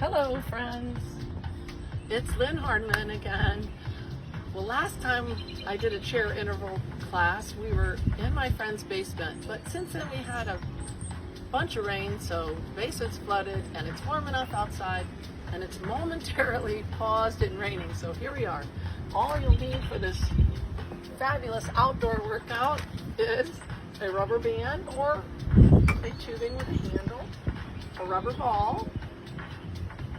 Hello friends, it's Lynn Hardman again. Well, last time I did a chair interval class, we were in my friend's basement, but since then we had a bunch of rain, so the basement's flooded and it's warm enough outside and it's momentarily paused and raining, so here we are. All you'll need for this fabulous outdoor workout is a rubber band or a tubing with a handle, a rubber ball.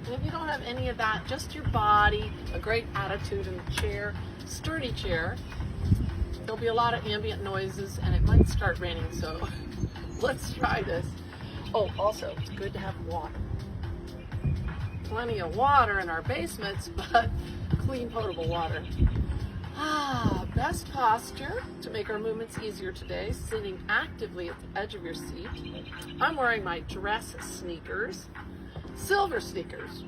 And if you don't have any of that, just your body, a great attitude in the chair, sturdy chair. There'll be a lot of ambient noises and it might start raining, so let's try this. Oh, also, it's good to have water. Plenty of water in our basements, but clean, potable water. Best posture to make our movements easier today, sitting actively at the edge of your seat. I'm wearing my dress sneakers. Silver sneakers.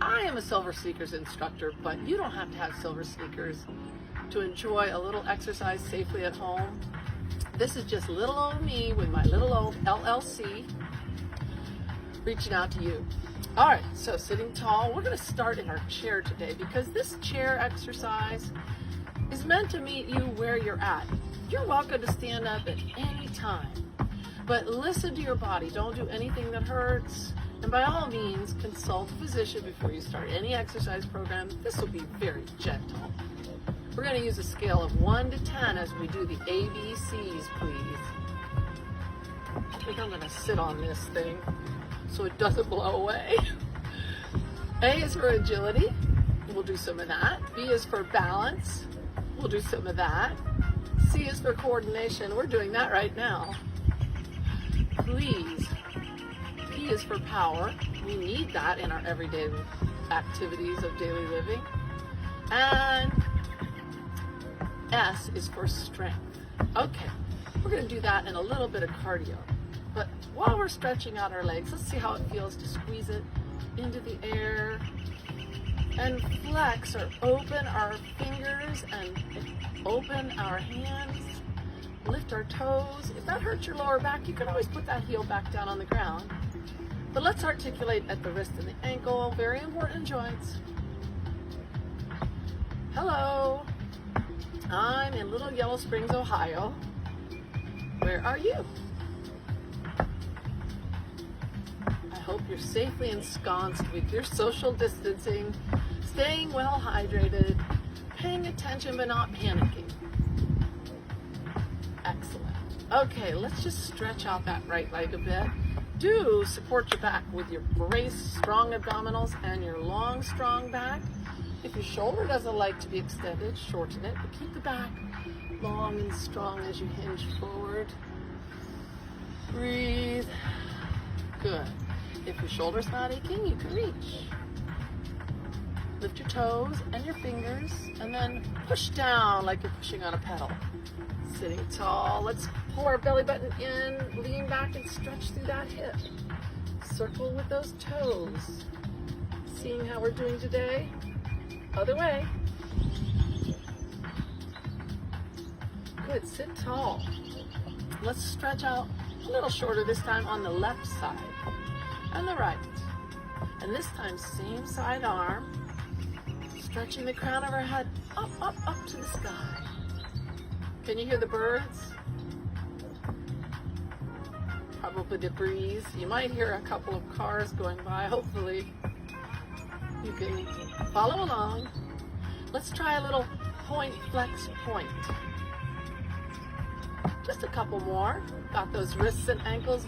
I am a silver sneakers instructor, but you don't have to have silver sneakers to enjoy a little exercise safely at home. This is just little old me with my little old LLC reaching out to you. All right, so sitting tall, we're going to start in our chair today because this chair exercise is meant to meet you where you're at. You're welcome to stand up at any time, but listen to your body. Don't do anything that hurts. And by all means, consult a physician before you start any exercise program. This will be very gentle. We're going to use a scale of 1 to 10 as we do the ABCs, please. I think I'm going to sit on this thing so it doesn't blow away. A is for agility. We'll do some of that. B is for balance. We'll do some of that. C is for coordination. We're doing that right now. Please. P is for power. We need that in our everyday activities of daily living. And S is for strength. Okay, we're going to do that in a little bit of cardio. But while we're stretching out our legs, let's see how it feels to squeeze it into the air and flex or open our fingers and open our hands. Lift our toes. If that hurts your lower back, you can always put that heel back down on the ground. But let's articulate at the wrist and the ankle, very important joints. Hello, I'm in Little Yellow Springs, Ohio. Where are you? I hope you're safely ensconced with your social distancing, staying well hydrated, paying attention but not panicking. Excellent. Okay, let's just stretch out that right leg a bit. Do support your back with your braced, strong abdominals and your long, strong back. If your shoulder doesn't like to be extended, shorten it, but keep the back long and strong as you hinge forward. Breathe. Good. If your shoulder's not aching, you can reach. Lift your toes and your fingers, and then push down like you're pushing on a pedal. Sitting tall, let's pull our belly button in, lean back and stretch through that hip. Circle with those toes. Seeing how we're doing today? Other way. Good, sit tall. Let's stretch out a little shorter this time on the left side and the right. And this time, same side arm, stretching the crown of our head up, up, up to the sky. Can you hear the birds? Probably the breeze. You might hear a couple of cars going by. Hopefully you can follow along. Let's try a little point, flex, point. Just a couple more. Got those wrists and ankles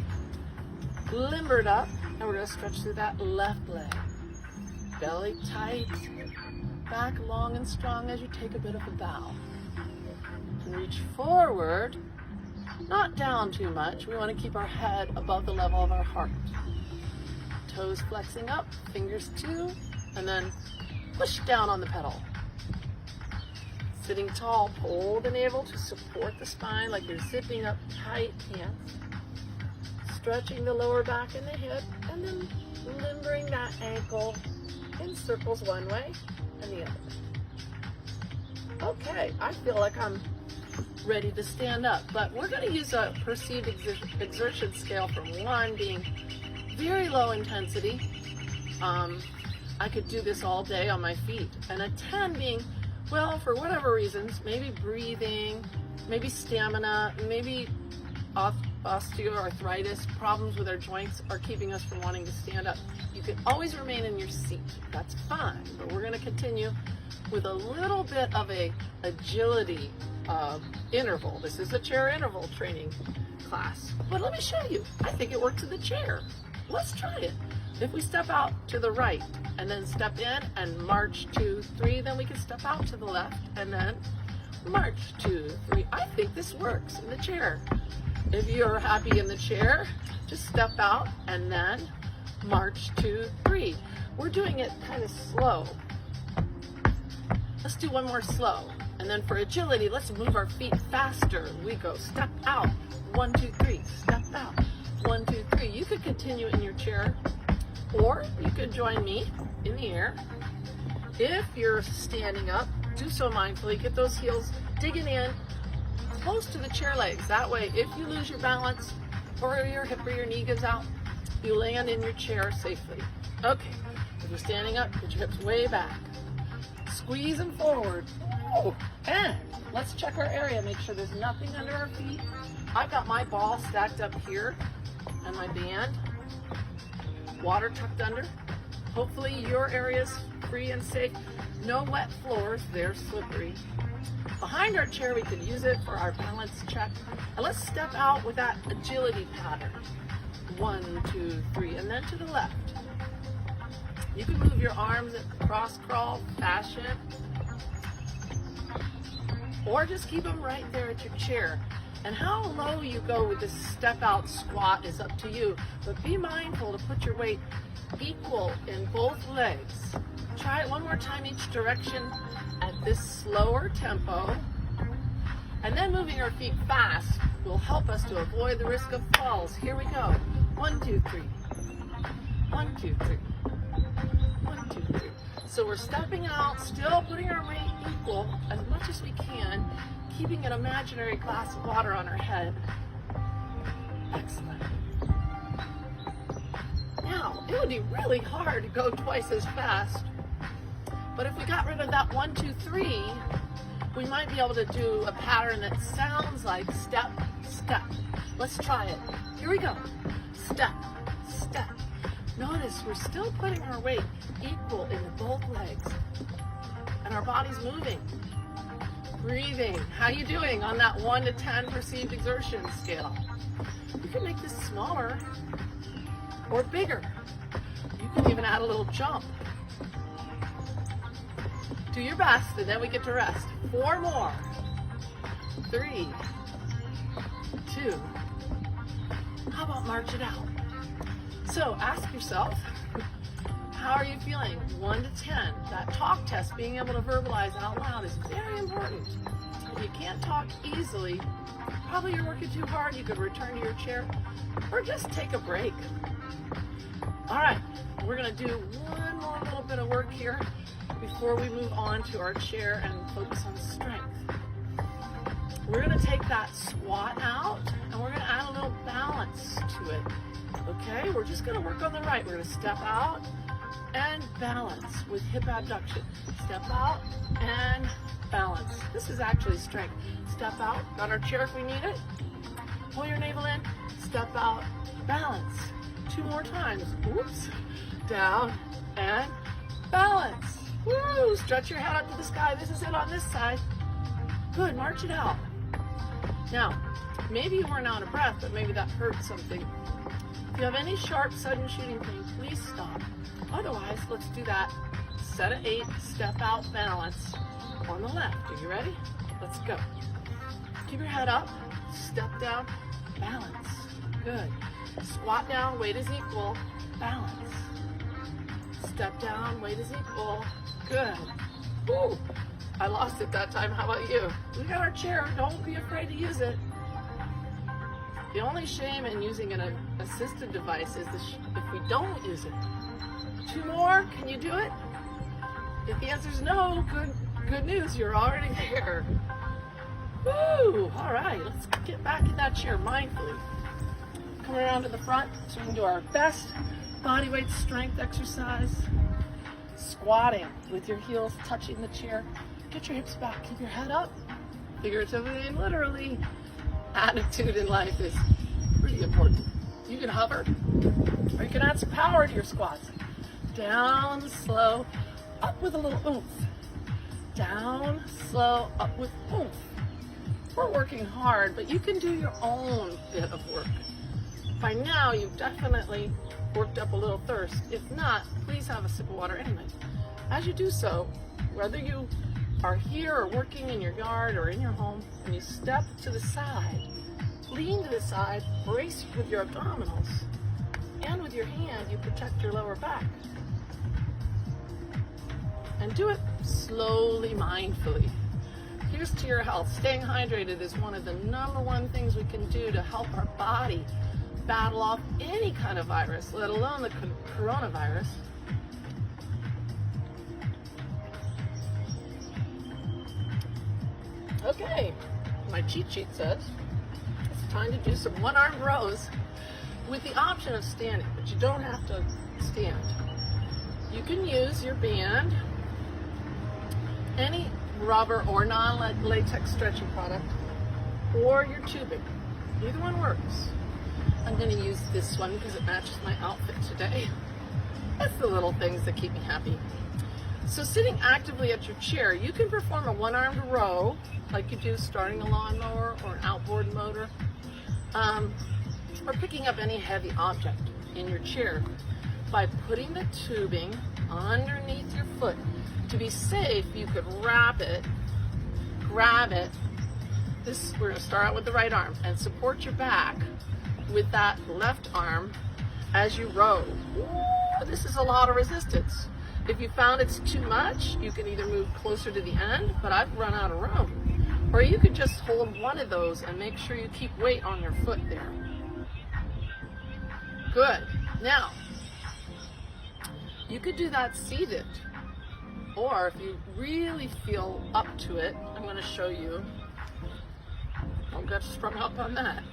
limbered up. And we're going to stretch through that left leg. Belly tight. Back long and strong as you take a bit of a bow. Reach forward, not down too much. We want to keep our head above the level of our heart. Toes flexing up, fingers too, and then push down on the pedal. Sitting tall, pull the navel to support the spine like you're zipping up tight hands. Stretching the lower back and the hip, and then limbering that ankle in circles one way and the other. Okay, I feel like I'm ready to stand up, but we're going to use a perceived exertion scale from 1 being very low intensity I could do this all day on my feet. And a 10 being, well, for whatever reasons, maybe breathing, maybe stamina, maybe osteoarthritis, problems with our joints are keeping us from wanting to stand up. You can always remain in your seat. That's fine, but we're going to continue with a little bit of a agility interval. This is a chair interval training class, but let me show you. I think it works in the chair. Let's try it. If we step out to the right and then step in and march 2, 3, then we can step out to the left and then march 2, 3. I think this works in the chair. If you're happy in the chair, just step out and then march 2, 3. We're doing it kind of slow. Let's do one more slow. And then for agility, let's move our feet faster. We go step out, 1, 2, 3, step out, 1, 2, 3. You could continue in your chair, or you could join me in the air. If you're standing up, do so mindfully. Get those heels digging in close to the chair legs. That way, if you lose your balance or your hip or your knee gives out, you land in your chair safely. Okay, if you're standing up, get your hips way back. Squeeze them forward. Oh, and let's check our area. Make sure there's nothing under our feet. I've got my ball stacked up here and my band. Water tucked under. Hopefully your area's free and safe. No wet floors, they're slippery. Behind our chair, we can use it for our balance check. And let's step out with that agility pattern. 1, 2, 3, and then to the left. You can move your arms in cross crawl fashion, or just keep them right there at your chair. And how low you go with this step out squat is up to you, but be mindful to put your weight equal in both legs. Try it one more time each direction at this slower tempo. And then moving our feet fast will help us to avoid the risk of falls. Here we go. 1, 2, 3. 1, 2, 3. 1, 2, 3. So we're stepping out, still putting our weight equal as much as we can, keeping an imaginary glass of water on our head. Excellent. Now, it would be really hard to go twice as fast, but if we got rid of that 1, 2, 3, we might be able to do a pattern that sounds like step, step. Let's try it. Here we go. Step, step. Notice we're still putting our weight equal in both legs, and our body's moving. Breathing. How you doing on that 1 to 10 perceived exertion scale? You can make this smaller or bigger. You can even add a little jump. Do your best, and then we get to rest. 4 more. 3, 2. How about march it out? So ask yourself, how are you feeling? 1 to 10. That talk test, being able to verbalize out loud, is very important. If you can't talk easily, probably you're working too hard. You could return to your chair or just take a break. All right, we're going to do one more little bit of work here before we move on to our chair and focus on strength. We're going to take that squat out and we're going to add a little balance to it. Okay, we're just going to work on the right. We're going to step out and balance with hip abduction. Step out and balance. This is actually strength. Step out, got our chair if we need it. Pull your navel in, step out, balance. 2 more times. Oops. Down and balance. Woo! Stretch your head up to the sky. This is it on this side. Good, march it out. Now, maybe you weren't out of breath, but maybe that hurt something. If you have any sharp, sudden shooting pain, please stop. Otherwise, let's do that set of 8, step out, balance on the left. Are you ready? Let's go. Keep your head up, step down, balance. Good. Squat down, weight is equal, balance. Step down, weight is equal. Good. Woo! I lost it that time. How about you? We got our chair. Don't be afraid to use it. The only shame in using an assisted device is if we don't use it. 2 more. Can you do it? If the answer is no, good news. You're already there. Woo! All right. Let's get back in that chair mindfully. Come around to the front so we can do our best body weight strength exercise. Squatting with your heels touching the chair. Get your hips back, keep your head up. Figuratively and literally, attitude in life is pretty important. You can hover, or you can add some power to your squats. Down, slow, up with a little oomph. Down, slow, up with oomph. We're working hard, but you can do your own bit of work. By now, you've definitely worked up a little thirst. If not, please have a sip of water anyway. As you do so, whether you are here or working in your yard or in your home, and you step to the side, lean to the side, brace with your abdominals, and with your hand, you protect your lower back. And do it slowly, mindfully. Here's to your health. Staying hydrated is one of the #1 things we can do to help our body battle off any kind of virus, let alone the coronavirus. Okay, my cheat sheet says it's time to do some one-armed rows with the option of standing, but you don't have to stand. You can use your band, any rubber or non-latex stretching product, or your tubing. Either one works. I'm going to use this one because it matches my outfit today. That's the little things that keep me happy. So sitting actively at your chair, you can perform a one-armed row like you do starting a lawnmower or an outboard motor, or picking up any heavy object in your chair by putting the tubing underneath your foot. To be safe, you could wrap it, grab it. We're going to start out with the right arm and support your back with that left arm as you row. Ooh, this is a lot of resistance. If you found it's too much, you can either move closer to the end, but I've run out of room. Or you could just hold one of those and make sure you keep weight on your foot there. Good. Now, you could do that seated. Or if you really feel up to it, I'm going to show you, don't get sprung up on that,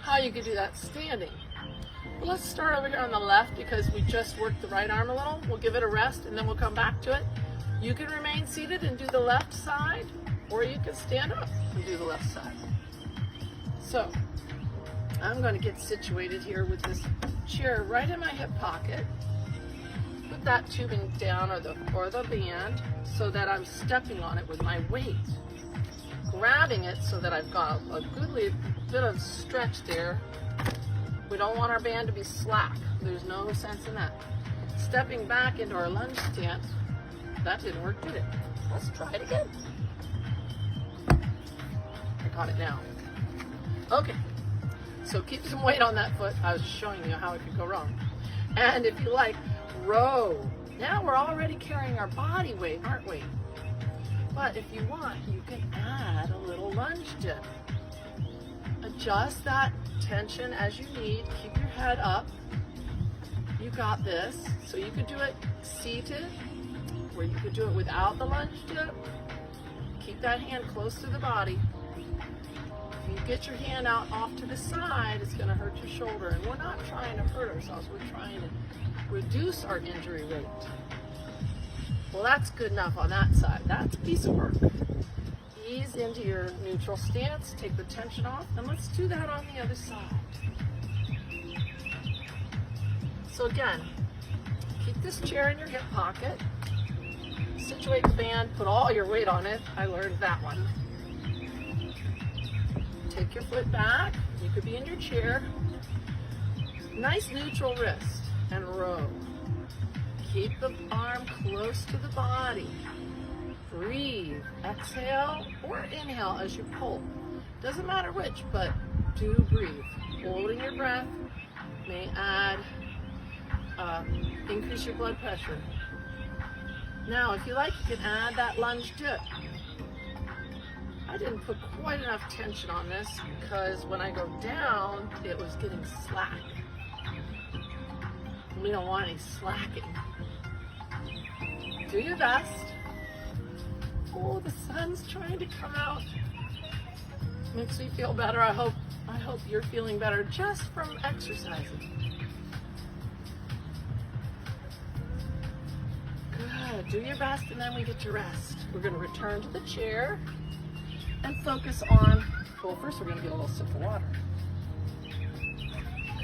how you could do that standing. Well, let's start over here on the left because we just worked the right arm a little. We'll give it a rest and then we'll come back to it. You can remain seated and do the left side, or you can stand up and do the left side. So, I'm going to get situated here with this chair right in my hip pocket. Put that tubing down or the band so that I'm stepping on it with my weight. Grabbing it so that I've got a good bit of stretch there. We don't want our band to be slack. There's no sense in that. Stepping back into our lunge stance. That didn't work, did it? Let's try it again. I got it now. Okay, so keep some weight on that foot. I was showing you how it could go wrong. And if you like, row. Now we're already carrying our body weight, aren't we? But if you want, you can add a little lunge dip. Adjust that tension as you need. Keep your head up. You got this. So you could do it seated, or you could do it without the lunge dip. Keep that hand close to the body. If you get your hand out off to the side, it's going to hurt your shoulder. And we're not trying to hurt ourselves. We're trying to reduce our injury rate. Well, that's good enough on that side. That's a piece of work. Ease into your neutral stance, take the tension off, and let's do that on the other side. So again, keep this chair in your hip pocket, situate the band, put all your weight on it. I learned that one. Take your foot back, you could be in your chair. Nice neutral wrist, and row. Keep the arm close to the body. Breathe, exhale or inhale as you pull. Doesn't matter which, but do breathe. Holding your breath may increase your blood pressure. Now, if you like, you can add that lunge dip. I didn't put quite enough tension on this because when I go down, it was getting slack. We don't want any slacking. Do your best. Oh, the sun's trying to come out. Makes me feel better. I hope you're feeling better just from exercising. Do your best, and then we get to rest. We're going to return to the chair and focus on, well, first we're going to get a little sip of water.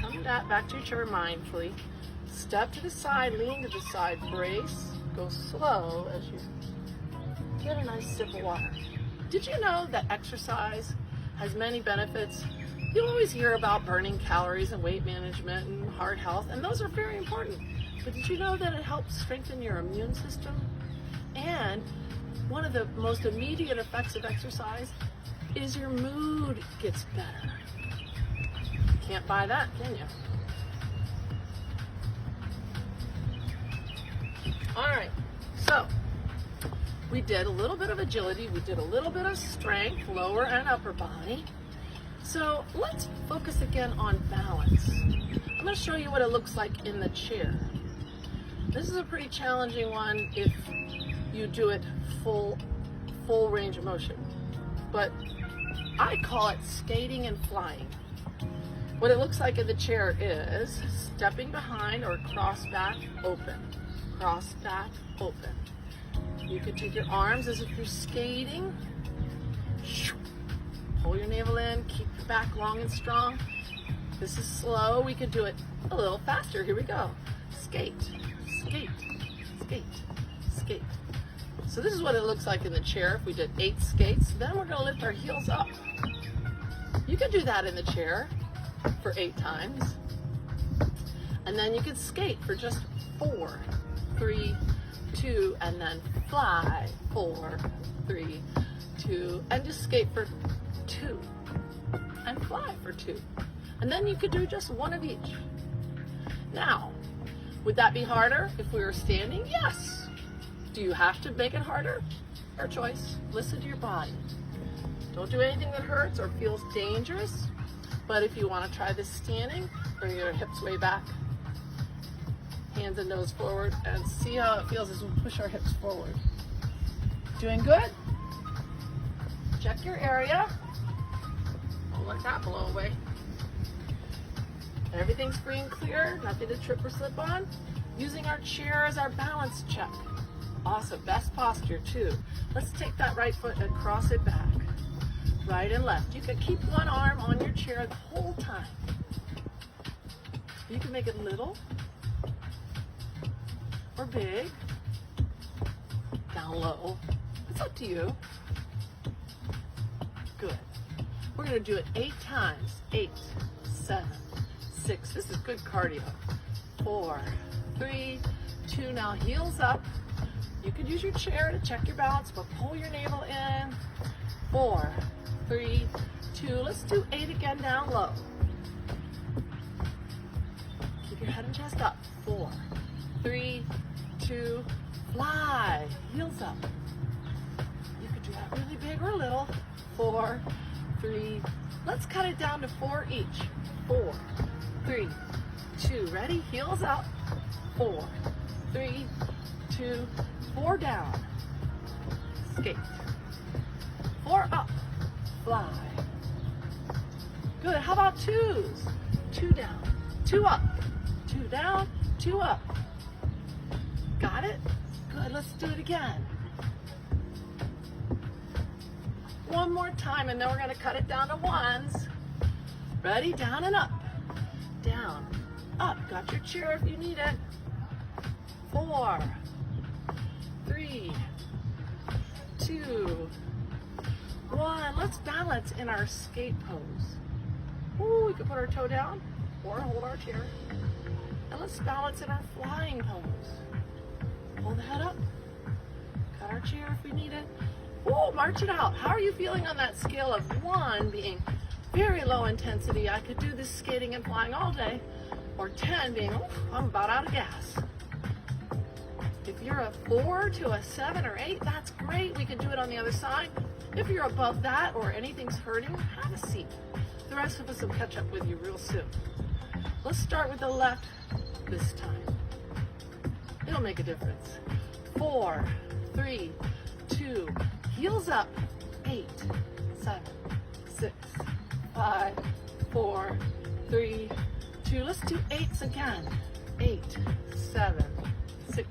Come back to your chair mindfully. Step to the side, lean to the side, brace. Go slow as you get a nice sip of water. Did you know that exercise has many benefits? You always hear about burning calories and weight management and heart health, and those are very important. But did you know that it helps strengthen your immune system? And one of the most immediate effects of exercise is your mood gets better. Can't buy that, can you? All right, so we did a little bit of agility, we did a little bit of strength, lower and upper body. So let's focus again on balance. I'm going to show you what it looks like in the chair. This is a pretty challenging one if you do it full range of motion. But I call it skating and flying. What it looks like in the chair is stepping behind or cross back, open. Cross back, open. You can take your arms as if you're skating. Pull your navel in, keep your back long and strong. This is slow. We could do it a little faster. Here we go. Skate, skate, skate, skate. So this is what it looks like in the chair if we did 8 skates. Then we're going to lift our heels up. You could do that in the chair for 8 times. And then you could skate for just 4, 3, 2, and then fly. 4, 3, 2, and just skate for 2 and fly for 2. And then you could do just 1 of each. Now, would that be harder if we were standing? Yes. Do you have to make it harder? Your choice. Listen to your body. Don't do anything that hurts or feels dangerous. But if you want to try this standing, bring your hips way back, hands and nose forward, and see how it feels as we push our hips forward. Doing good? Check your area. Don't let that blow away. Everything's free and clear, nothing to trip or slip on. Using our chair as our balance check. Awesome, best posture too. Let's take that right foot and cross it back. Right and left. You can keep one arm on your chair the whole time. You can make it little or big, down low. It's up to you. Good. We're going to do it 8 times. 8, 7, 6. This is good cardio. 4, 3, 2. Now heels up. You could use your chair to check your balance, but pull your navel in. 4, 3, 2. Let's do 8 again, down low. Keep your head and chest up. 4, 3, 2. Fly. Heels up. You could do that really big or little. 4, 3. Let's cut it down to 4 each. 4, 3, 2. Ready? Heels up. 4, 3, 2. 4 down. Skate. 4 up. Fly. Good. How about 2s? 2 down. 2 up. 2 down. 2 up. Got it? Good. Let's do it again. One more time, and then we're going to cut it down to 1s. Ready? Down and up. Down. Up. Got your chair if you need it. 4, 3, 2, 1. Let's balance in our skate pose. Ooh, we can put our toe down or hold our chair. And let's balance in our flying pose. Pull the head up. Cut our chair if we need it. Ooh, march it out. How are you feeling on that scale of 1 being very low intensity? I could do this skating and flying all day. Or 10 being, ooh, I'm about out of gas. If you're a 4 to a 7 or 8, that's great. We can do it on the other side. If you're above that or anything's hurting, have a seat. The rest of us will catch up with you real soon. Let's start with the left this time. It'll make a difference. 4, 3, 2, heels up. 8, 7, 6, 5, 4, 3, 2. Let's do 8s again. 8, 7, 6,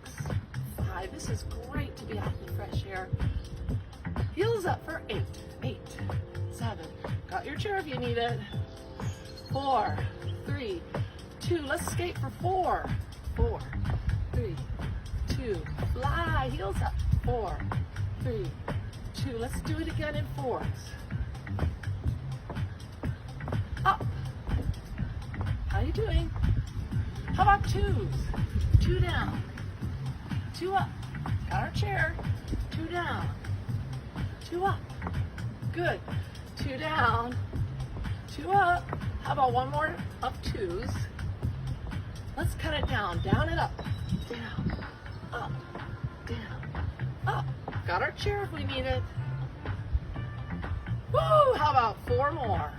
5, outside. This is great to be out in the fresh air. Heels up for 8, 7. Got your chair if you need it. 4, 3, 2. Let's skate for 4, 4, 3, 2. Fly, heels up. 4, 3, 2. Let's do it again in 4s. Up. How are you doing? How about 2s? 2 down, 2 up. Got our chair. 2 down, 2 up. Good. 2 down, 2 up. How about one more up 2s? Let's cut it down. Down and up. Down, up, down, up. Got our chair if we need it. Woo! How about 4 more?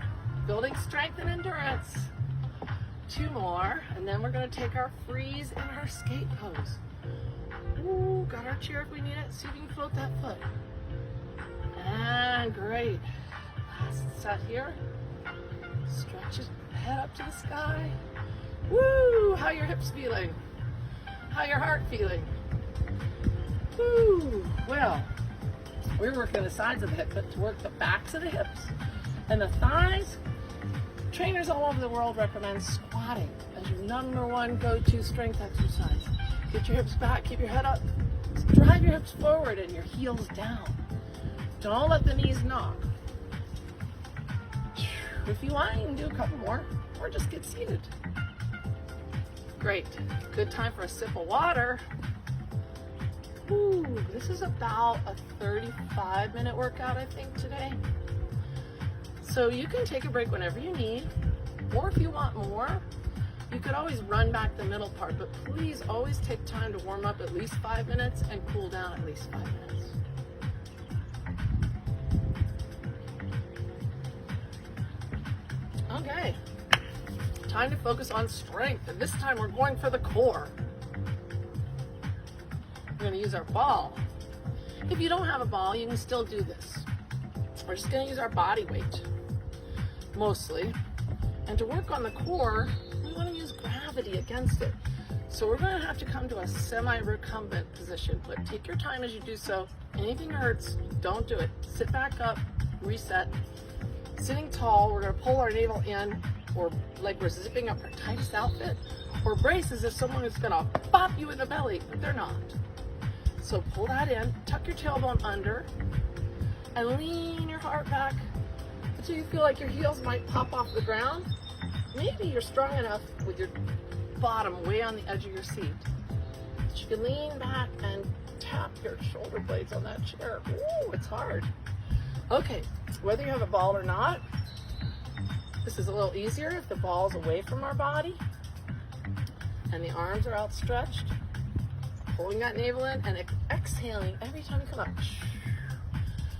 Building strength and endurance. 2 more, and then we're going to take our freeze and our skate pose. Ooh, got our chair if we need it. See if you can float that foot. And great. Last set here. Stretch your head up to the sky. Woo! How your hips feeling? How your heart feeling? Woo! Well, we're working the sides of the hip, but to work the backs of the hips and the thighs. Trainers all over the world recommend squatting as your #1 go-to strength exercise. Get your hips back, keep your head up, drive your hips forward and your heels down. Don't let the knees knock. If you want, you can do a couple more or just get seated. Great. Good time for a sip of water. Ooh, this is about a 35-minute workout, I think, today. So you can take a break whenever you need, or if you want more, you could always run back the middle part, but please always take time to warm up at least 5 minutes and cool down at least 5 minutes. Okay, time to focus on strength, and this time we're going for the core. We're going to use our ball. If you don't have a ball, you can still do this. We're just going to use our body weight, mostly. And to work on the core, we want to use gravity against it. So we're going to have to come to a semi-recumbent position, but take your time as you do so. Anything hurts, don't do it. Sit back up, reset. Sitting tall, we're going to pull our navel in, or like we're zipping up our tightest outfit, or brace as if someone is going to pop you in the belly, but they're not. So pull that in, tuck your tailbone under, and lean your heart back until you feel like your heels might pop off the ground. Maybe you're strong enough with your bottom way on the edge of your seat that you can lean back and tap your shoulder blades on that chair. Ooh, it's hard. Okay, whether you have a ball or not, this is a little easier if the ball is away from our body and the arms are outstretched. Pulling that navel in and exhaling every time you come up.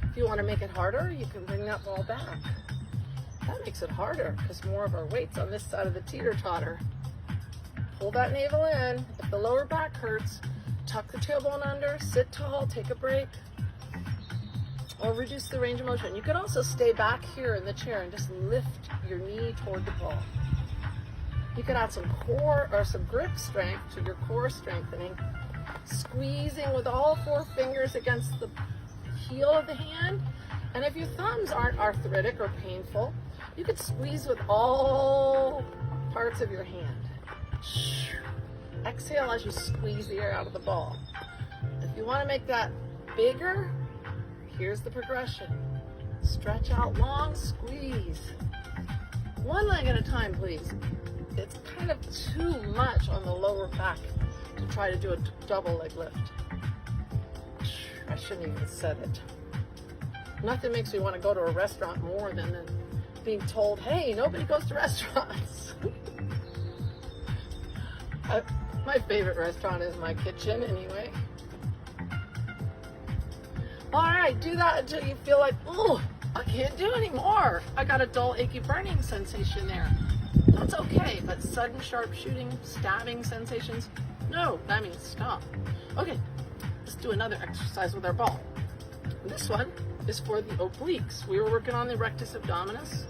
If you want to make it harder, you can bring that ball back. That makes it harder because more of our weight's on this side of the teeter-totter. Pull that navel in. If the lower back hurts, tuck the tailbone under, sit tall, take a break, or reduce the range of motion. You could also stay back here in the chair and just lift your knee toward the ball. You could add some core or some grip strength to your core strengthening, squeezing with all 4 fingers against the heel of the hand. And if your thumbs aren't arthritic or painful, you could squeeze with all parts of your hand. Exhale as you squeeze the air out of the ball. If you want to make that bigger, here's the progression. Stretch out long, squeeze. One leg at a time, please. It's kind of too much on the lower back to try to do a double leg lift. I shouldn't even said it. Nothing makes me want to go to a restaurant more than being told, hey, nobody goes to restaurants. My favorite restaurant is my kitchen anyway. All right, do that until you feel like, oh, I can't do anymore. I got a dull, achy, burning sensation there. That's okay, but sudden, sharp shooting, stabbing sensations, no, that means stop. Okay, let's do another exercise with our ball. This one is for the obliques. We were working on the rectus abdominis.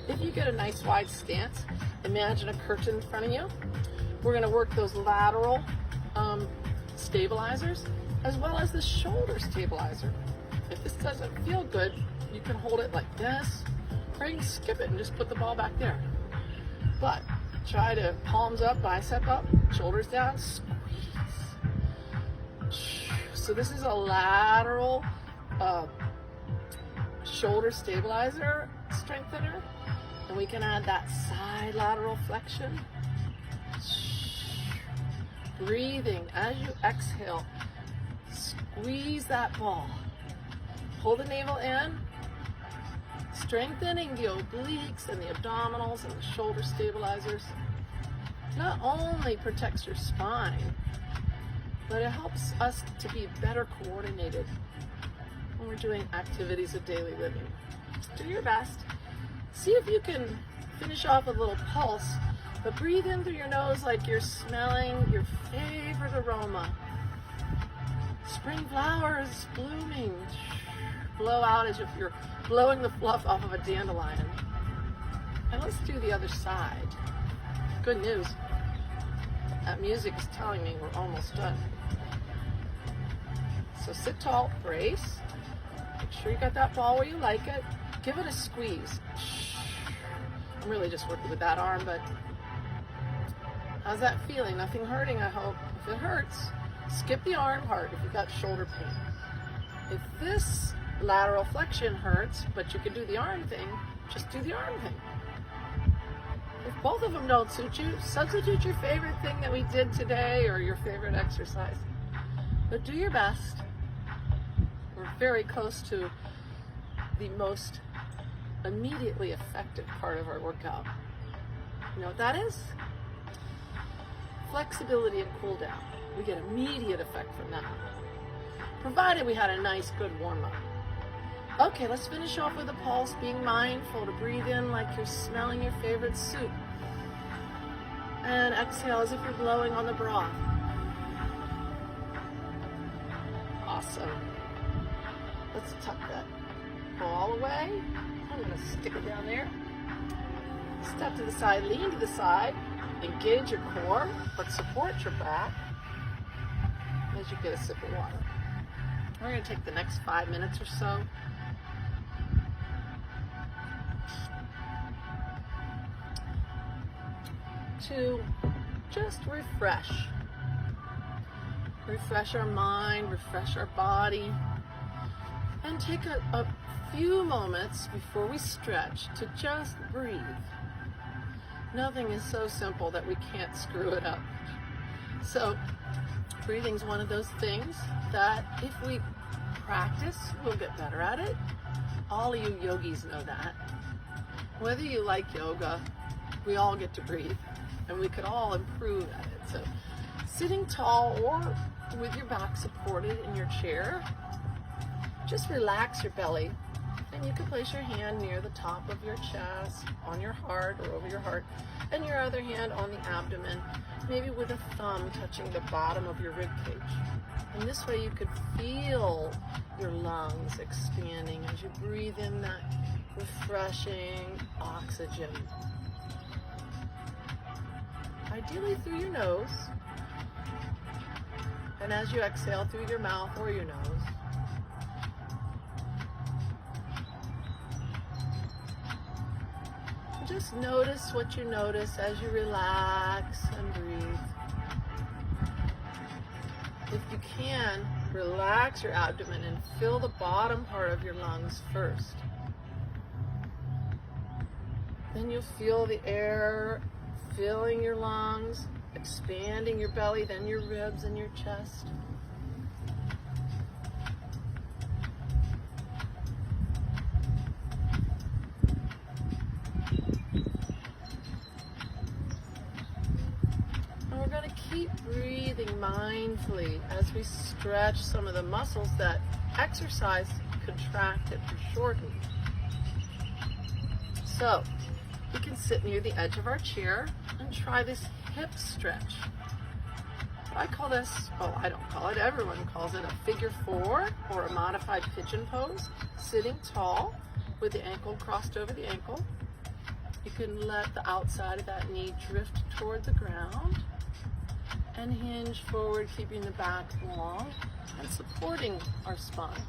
If you get a nice wide stance, imagine a curtain in front of you. We're gonna work those lateral stabilizers as well as the shoulder stabilizer. If this doesn't feel good, you can hold it like this, or you can skip it and just put the ball back there. But try to palms up, bicep up, shoulders down, squeeze. So this is a lateral shoulder stabilizer strengthener, and we can add that side lateral flexion. Breathing as you exhale, squeeze that ball. Pull the navel in, strengthening the obliques and the abdominals and the shoulder stabilizers. Not only protects your spine, but it helps us to be better coordinated when we're doing activities of daily living. Do your best. See if you can finish off with a little pulse, but breathe in through your nose like you're smelling your favorite aroma. Spring flowers blooming. Blow out as if you're blowing the fluff off of a dandelion. And let's do the other side. Good news. That music is telling me we're almost done. So sit tall, brace. Make sure you got that ball where you like it. Give it a squeeze. I'm really just working with that arm, but how's that feeling? Nothing hurting, I hope. If it hurts, skip the arm part if you've got shoulder pain. If this lateral flexion hurts, but you can do the arm thing, just do the arm thing. If both of them don't suit you, substitute your favorite thing that we did today or your favorite exercise. But do your best. We're very close to the most immediately effective part of our workout. You know what that is? Flexibility and cool down. We get immediate effect from that, provided we had a nice, good warm-up. Okay, let's finish off with a pulse, being mindful to breathe in like you're smelling your favorite soup. And exhale as if you're blowing on the broth. Awesome. Let's tuck that ball away. I'm going to stick it down there. Step to the side, lean to the side. Engage your core, but support your back as you get a sip of water. We're going to take the next 5 minutes or so to just refresh. Refresh our mind, refresh our body, and take a few moments before we stretch to just breathe. Nothing is so simple that we can't screw it up. So breathing's one of those things that if we practice, we'll get better at it. All of you yogis know that. Whether you like yoga, we all get to breathe, and we could all improve at it. So sitting tall or with your back supported in your chair, just relax your belly, and you can place your hand near the top of your chest, on your heart or over your heart, and your other hand on the abdomen, maybe with a thumb touching the bottom of your rib cage. And this way you could feel your lungs expanding as you breathe in that refreshing oxygen. Ideally through your nose, and as you exhale through your mouth or your nose. Just notice what you notice as you relax and breathe. If you can, relax your abdomen and fill the bottom part of your lungs first. Then you'll feel the air filling your lungs, expanding your belly, then your ribs and your chest. Keep breathing mindfully as we stretch some of the muscles that exercise contracted or shortened. So we can sit near the edge of our chair and try this hip stretch. I call this, I don't call it, everyone calls it a figure four or a modified pigeon pose, sitting tall with the ankle crossed over the ankle. You can let the outside of that knee drift toward the ground. and hinge forward, keeping the back long and supporting our spine.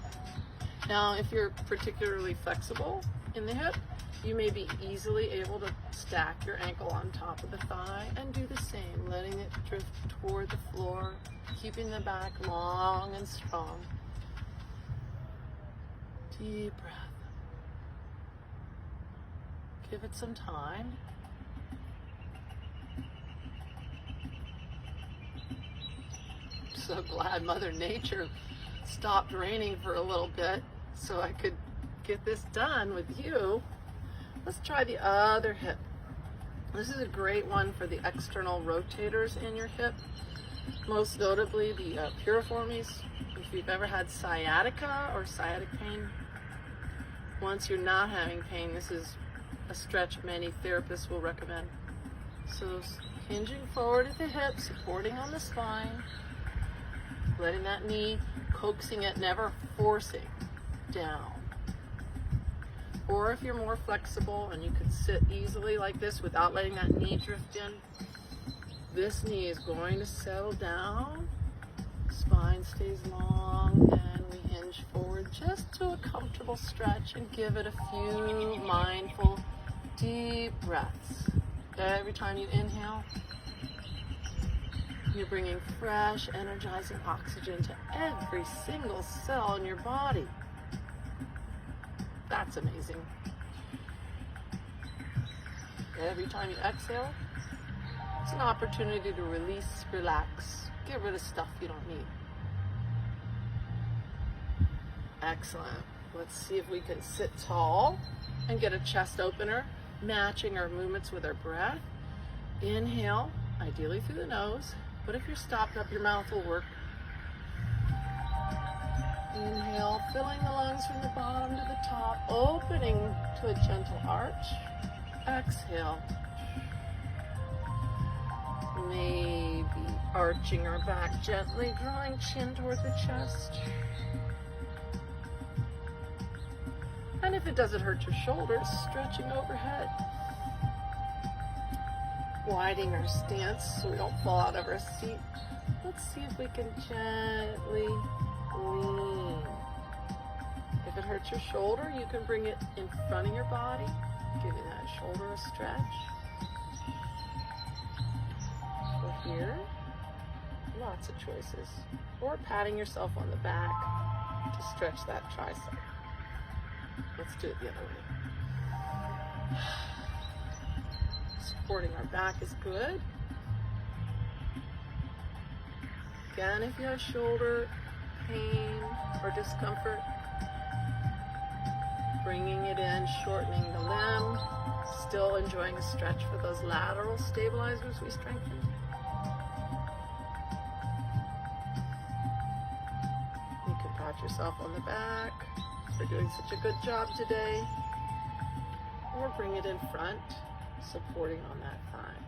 Now, if you're particularly flexible in the hip, you may be easily able to stack your ankle on top of the thigh and do the same, letting it drift toward the floor, keeping the back long and strong. Deep breath. Give it some time. So glad Mother Nature stopped raining for a little bit so I could get this done with you. Let's try the other hip. This is a great one for the external rotators in your hip, most notably the piriformes. If you've ever had sciatica or sciatic pain, once you're not having pain, this is a stretch many therapists will recommend. So hinging forward at the hip, supporting on the spine, letting that knee, coaxing it, never forcing down. Or if you're more flexible and you can sit easily like this without letting that knee drift in, this knee is going to settle down, spine stays long, and we hinge forward just to a comfortable stretch and give it a few mindful, deep breaths. Every time you inhale, you're bringing fresh, energizing oxygen to every single cell in your body. That's amazing. Every time you exhale, it's an opportunity to release, relax, get rid of stuff you don't need. Excellent. Let's see if we can sit tall and get a chest opener, matching our movements with our breath. Inhale, ideally through the nose, but if you're stopped up, your mouth will work. Inhale, filling the lungs from the bottom to the top, opening to a gentle arch. Exhale. Maybe arching our back gently, drawing chin toward the chest. And if it doesn't hurt your shoulders, stretching overhead. Widening our stance so we don't fall out of our seat. Let's see if we can gently lean. If it hurts your shoulder, you can bring it in front of your body, giving that shoulder a stretch. Or here, lots of choices. Or patting yourself on the back to stretch that tricep. Let's do it the other way. Supporting our back is good. Again, if you have shoulder pain or discomfort, bringing it in, shortening the limb, still enjoying a stretch for those lateral stabilizers we strengthened. You can pat yourself on the back for doing such a good job today, or bring it in front, supporting on that thigh.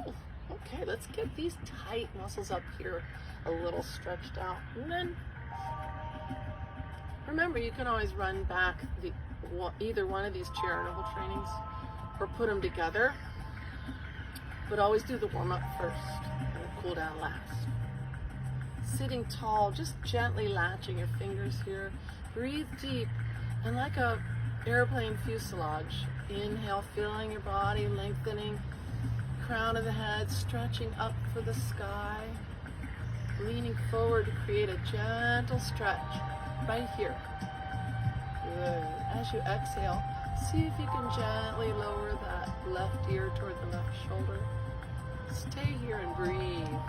Ooh, okay, let's get these tight muscles up here a little stretched out. And then, remember, you can always run back either one of these chair interval trainings or put them together, but always do the warm-up first and the cool down last. Sitting tall, just gently latching your fingers here. Breathe deep, and like a airplane fuselage, inhale, filling your body, lengthening, crown of the head, stretching up for the sky, leaning forward to create a gentle stretch right here. Good. As you exhale, see if you can gently lower that left ear toward the left shoulder. Stay here and breathe.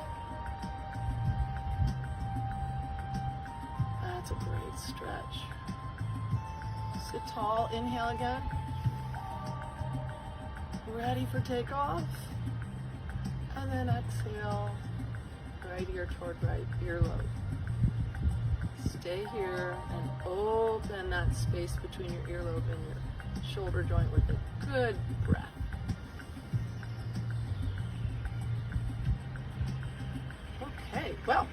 That's a great stretch. Sit tall, inhale again. Ready for takeoff. And then exhale, right ear toward right earlobe. Stay here and open that space between your earlobe and your shoulder joint with a good breath. Okay, well,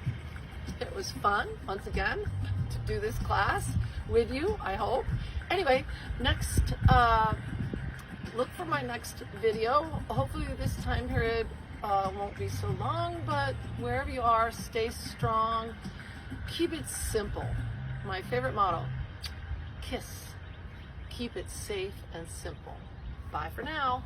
it was fun once again to do this class with you, I hope. Anyway, next, look for my next video. Hopefully this time period won't be so long, but wherever you are, stay strong. Keep it simple. My favorite motto, KISS. Keep it safe and simple. Bye for now.